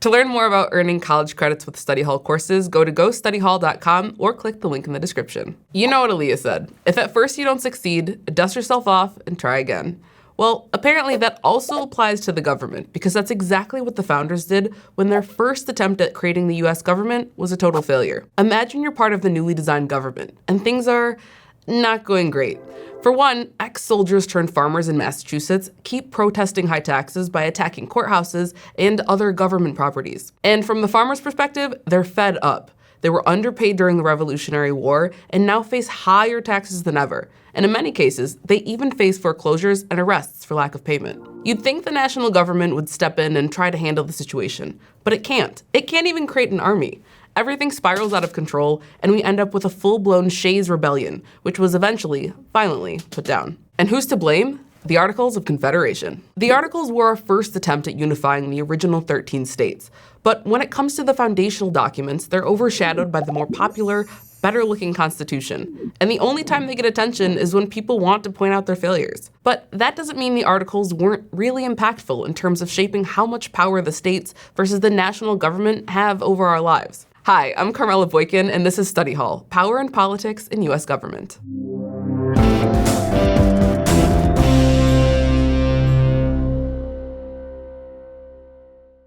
To learn more about earning college credits with study hall courses, go to gostudyhall.com or click the link in the description. You know what Aaliyah said, if at first you don't succeed, dust yourself off and try again. Well, apparently that also applies to the government, because that's exactly what the founders did when their first attempt at creating the US government was a total failure. Imagine you're part of the newly designed government, and things are not going great. For one, ex-soldiers turned farmers in Massachusetts keep protesting high taxes by attacking courthouses and other government properties. And from the farmers' perspective, they're fed up. They were underpaid during the Revolutionary War and now face higher taxes than ever. And in many cases, they even face foreclosures and arrests for lack of payment. You'd think the national government would step in and try to handle the situation, but it can't. It can't even create an army. Everything spirals out of control, and we end up with a full-blown Shays Rebellion, which was eventually, violently, put down. And who's to blame? The Articles of Confederation. The Articles were our first attempt at unifying the original 13 states, but when it comes to the foundational documents, they're overshadowed by the more popular, better-looking Constitution. And the only time they get attention is when people want to point out their failures. But that doesn't mean the Articles weren't really impactful in terms of shaping how much power the states versus the national government have over our lives. Hi, I'm Carmela Boykin, and this is Study Hall, Power and Politics in U.S. Government.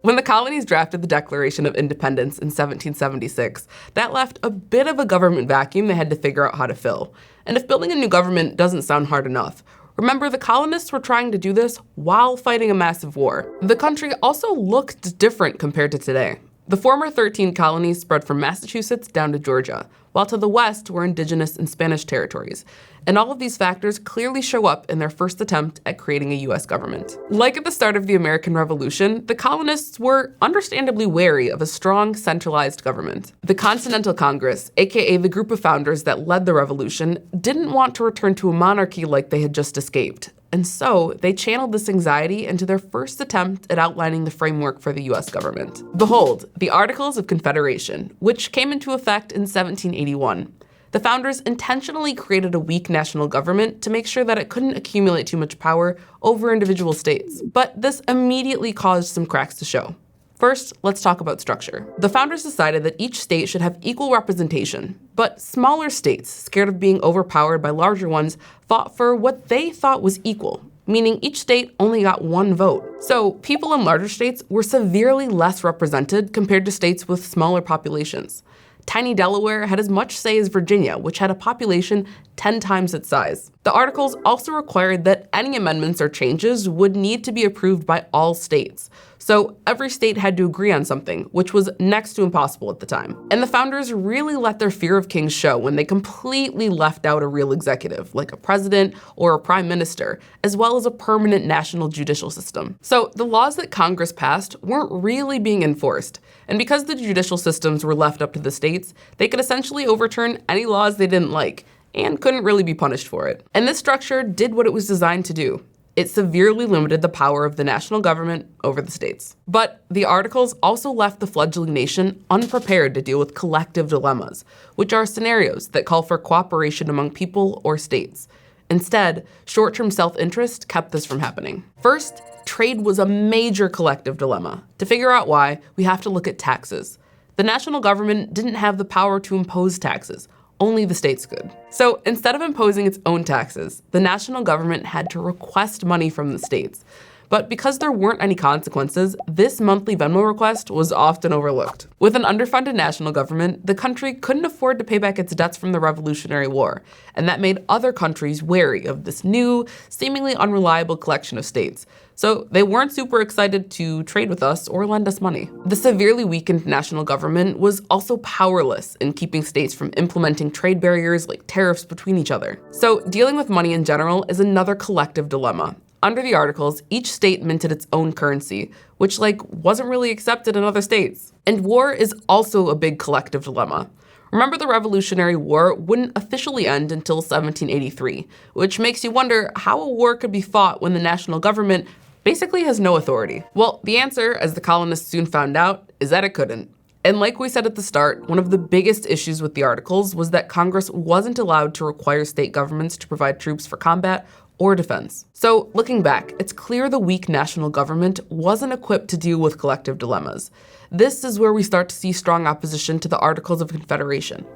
When the colonies drafted the Declaration of Independence in 1776, that left a bit of a government vacuum they had to figure out how to fill. And if building a new government doesn't sound hard enough, remember the colonists were trying to do this while fighting a massive war. The country also looked different compared to today. The former 13 colonies spread from Massachusetts down to Georgia, while to the west were indigenous and Spanish territories. And all of these factors clearly show up in their first attempt at creating a US government. Like at the start of the American Revolution, the colonists were understandably wary of a strong, centralized government. The Continental Congress, aka the group of founders that led the revolution, didn't want to return to a monarchy like they had just escaped. And so they channeled this anxiety into their first attempt at outlining the framework for the US government. Behold, the Articles of Confederation, which came into effect in 1781. The founders intentionally created a weak national government to make sure that it couldn't accumulate too much power over individual states. But this immediately caused some cracks to show. First, let's talk about structure. The founders decided that each state should have equal representation, but smaller states, scared of being overpowered by larger ones, fought for what they thought was equal, meaning each state only got one vote. So people in larger states were severely less represented compared to states with smaller populations. Tiny Delaware had as much say as Virginia, which had a population 10 times its size. The Articles also required that any amendments or changes would need to be approved by all states. So every state had to agree on something, which was next to impossible at the time. And the founders really let their fear of kings show when they completely left out a real executive, like a president or a prime minister, as well as a permanent national judicial system. So the laws that Congress passed weren't really being enforced. And because the judicial systems were left up to the states, they could essentially overturn any laws they didn't like, and couldn't really be punished for it. And this structure did what it was designed to do. It severely limited the power of the national government over the states. But the Articles also left the fledgling nation unprepared to deal with collective dilemmas, which are scenarios that call for cooperation among people or states. Instead, short-term self-interest kept this from happening. First, trade was a major collective dilemma. To figure out why, we have to look at taxes. The national government didn't have the power to impose taxes. Only the states could. So instead of imposing its own taxes, the national government had to request money from the states. But because there weren't any consequences, this monthly Venmo request was often overlooked. With an underfunded national government, the country couldn't afford to pay back its debts from the Revolutionary War, and that made other countries wary of this new, seemingly unreliable collection of states. So they weren't super excited to trade with us or lend us money. The severely weakened national government was also powerless in keeping states from implementing trade barriers like tariffs between each other. So dealing with money in general is another collective dilemma. Under the Articles, each state minted its own currency, which wasn't really accepted in other states. And war is also a big collective dilemma. Remember, the Revolutionary War wouldn't officially end until 1783, which makes you wonder how a war could be fought when the national government basically has no authority. Well, the answer, as the colonists soon found out, is that it couldn't. And like we said at the start, one of the biggest issues with the Articles was that Congress wasn't allowed to require state governments to provide troops for combat or defense. So looking back, it's clear the weak national government wasn't equipped to deal with collective dilemmas. This is where we start to see strong opposition to the Articles of Confederation.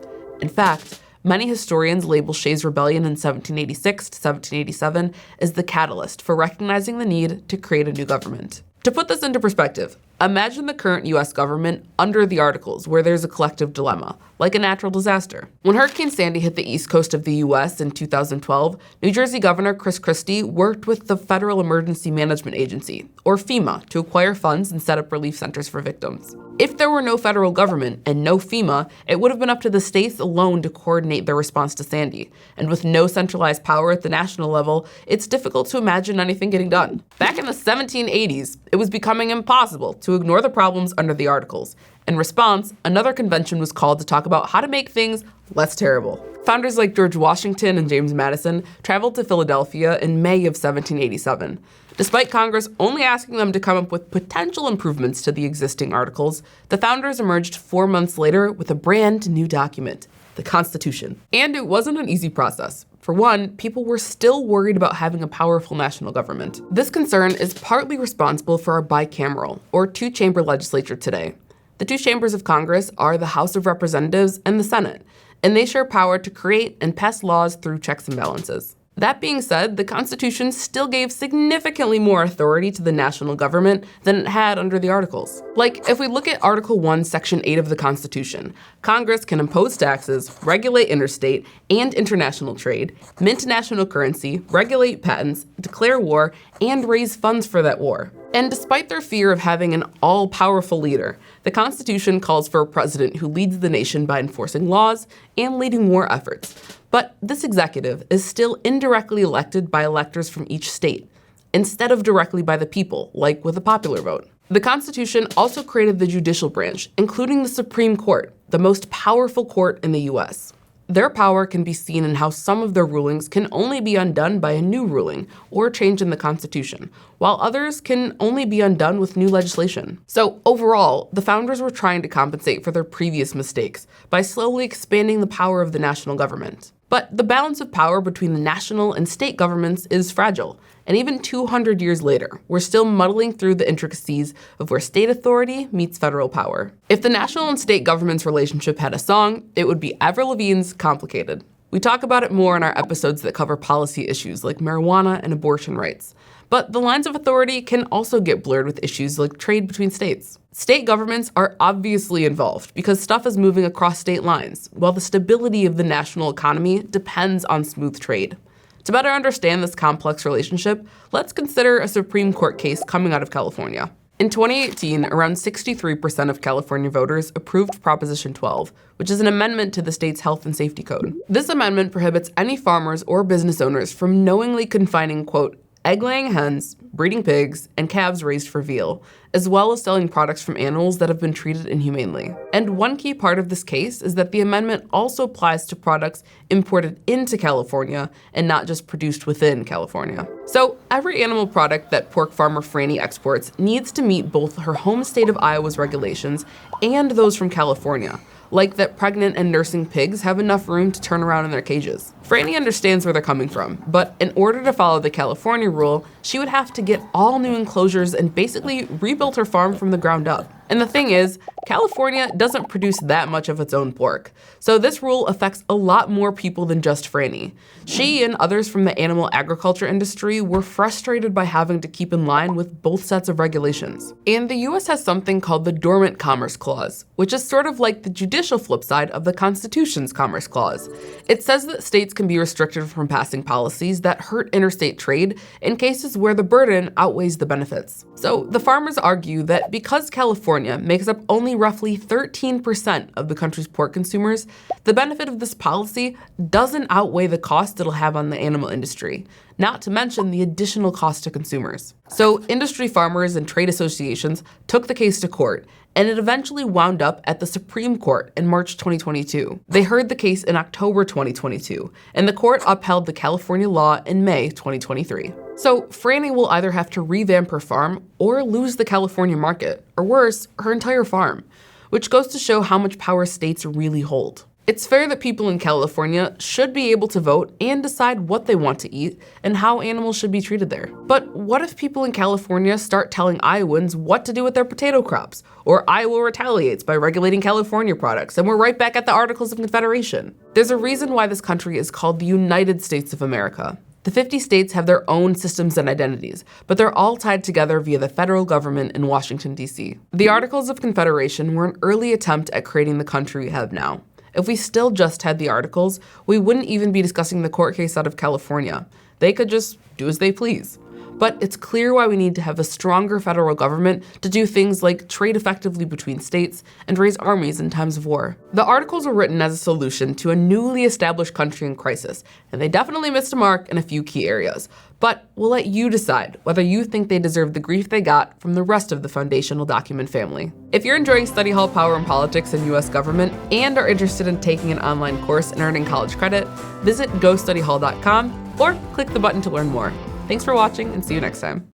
In fact, many historians label Shays' Rebellion in 1786 to 1787 as the catalyst for recognizing the need to create a new government. To put this into perspective, imagine the current US government under the Articles, where there's a collective dilemma, like a natural disaster. When Hurricane Sandy hit the east coast of the US in 2012, New Jersey Governor Chris Christie worked with the Federal Emergency Management Agency, or FEMA, to acquire funds and set up relief centers for victims. If there were no federal government and no FEMA, it would have been up to the states alone to coordinate their response to Sandy. And with no centralized power at the national level, it's difficult to imagine anything getting done. Back in the 1780s, it was becoming impossible to ignore the problems under the Articles. In response, another convention was called to talk about how to make things less terrible. Founders like George Washington and James Madison traveled to Philadelphia in May of 1787. Despite Congress only asking them to come up with potential improvements to the existing articles, the founders emerged 4 months later with a brand new document, the Constitution. And it wasn't an easy process. For one, people were still worried about having a powerful national government. This concern is partly responsible for our bicameral, or two-chamber legislature today. The two chambers of Congress are the House of Representatives and the Senate, and they share power to create and pass laws through checks and balances. That being said, the Constitution still gave significantly more authority to the national government than it had under the Articles. Like, if we look at Article 1, Section 8 of the Constitution, Congress can impose taxes, regulate interstate and international trade, mint national currency, regulate patents, declare war, and raise funds for that war. And despite their fear of having an all-powerful leader, the Constitution calls for a president who leads the nation by enforcing laws and leading war efforts. But this executive is still indirectly elected by electors from each state, instead of directly by the people, like with a popular vote. The Constitution also created the judicial branch, including the Supreme Court, the most powerful court in the US. Their power can be seen in how some of their rulings can only be undone by a new ruling or change in the Constitution, while others can only be undone with new legislation. So overall, the founders were trying to compensate for their previous mistakes by slowly expanding the power of the national government. But the balance of power between the national and state governments is fragile, and even 200 years later, we're still muddling through the intricacies of where state authority meets federal power. If the national and state government's relationship had a song, it would be Avril Lavigne's Complicated. We talk about it more in our episodes that cover policy issues like marijuana and abortion rights. But the lines of authority can also get blurred with issues like trade between states. State governments are obviously involved because stuff is moving across state lines, while the stability of the national economy depends on smooth trade. To better understand this complex relationship, let's consider a Supreme Court case coming out of California. In 2018, around 63% of California voters approved Proposition 12, which is an amendment to the state's health and safety code. This amendment prohibits any farmers or business owners from knowingly confining, quote, egg-laying hens, breeding pigs, and calves raised for veal, as well as selling products from animals that have been treated inhumanely. And one key part of this case is that the amendment also applies to products imported into California and not just produced within California. So every animal product that pork farmer Franny exports needs to meet both her home state of Iowa's regulations and those from California, like that pregnant and nursing pigs have enough room to turn around in their cages. Franny understands where they're coming from, but in order to follow the California rule, she would have to get all new enclosures and basically rebuild her farm from the ground up. And the thing is, California doesn't produce that much of its own pork, so this rule affects a lot more people than just Franny. She and others from the animal agriculture industry were frustrated by having to keep in line with both sets of regulations. And the US has something called the Dormant Commerce Clause, which is sort of like the judicial flip side of the Constitution's Commerce Clause. It says that states can be restricted from passing policies that hurt interstate trade in cases where the burden outweighs the benefits. So the farmers argue that because California makes up only roughly 13% of the country's pork consumers, the benefit of this policy doesn't outweigh the cost it'll have on the animal industry, not to mention the additional cost to consumers. So industry farmers and trade associations took the case to court, and it eventually wound up at the Supreme Court in March 2022. They heard the case in October 2022, and the court upheld the California law in May 2023. So Franny will either have to revamp her farm or lose the California market, or worse, her entire farm, which goes to show how much power states really hold. It's fair that people in California should be able to vote and decide what they want to eat and how animals should be treated there. But what if people in California start telling Iowans what to do with their potato crops? Or Iowa retaliates by regulating California products, and we're right back at the Articles of Confederation. There's a reason why this country is called the United States of America. The 50 states have their own systems and identities, but they're all tied together via the federal government in Washington, D.C. The Articles of Confederation were an early attempt at creating the country we have now. If we still just had the Articles, we wouldn't even be discussing the court case out of California. They could just do as they please. But it's clear why we need to have a stronger federal government to do things like trade effectively between states and raise armies in times of war. The Articles were written as a solution to a newly established country in crisis, and they definitely missed a mark in a few key areas. But we'll let you decide whether you think they deserve the grief they got from the rest of the foundational document family. If you're enjoying study hall power and politics in US government and are interested in taking an online course and earning college credit, visit gostudyhall.com or click the button to learn more. Thanks for watching, and see you next time.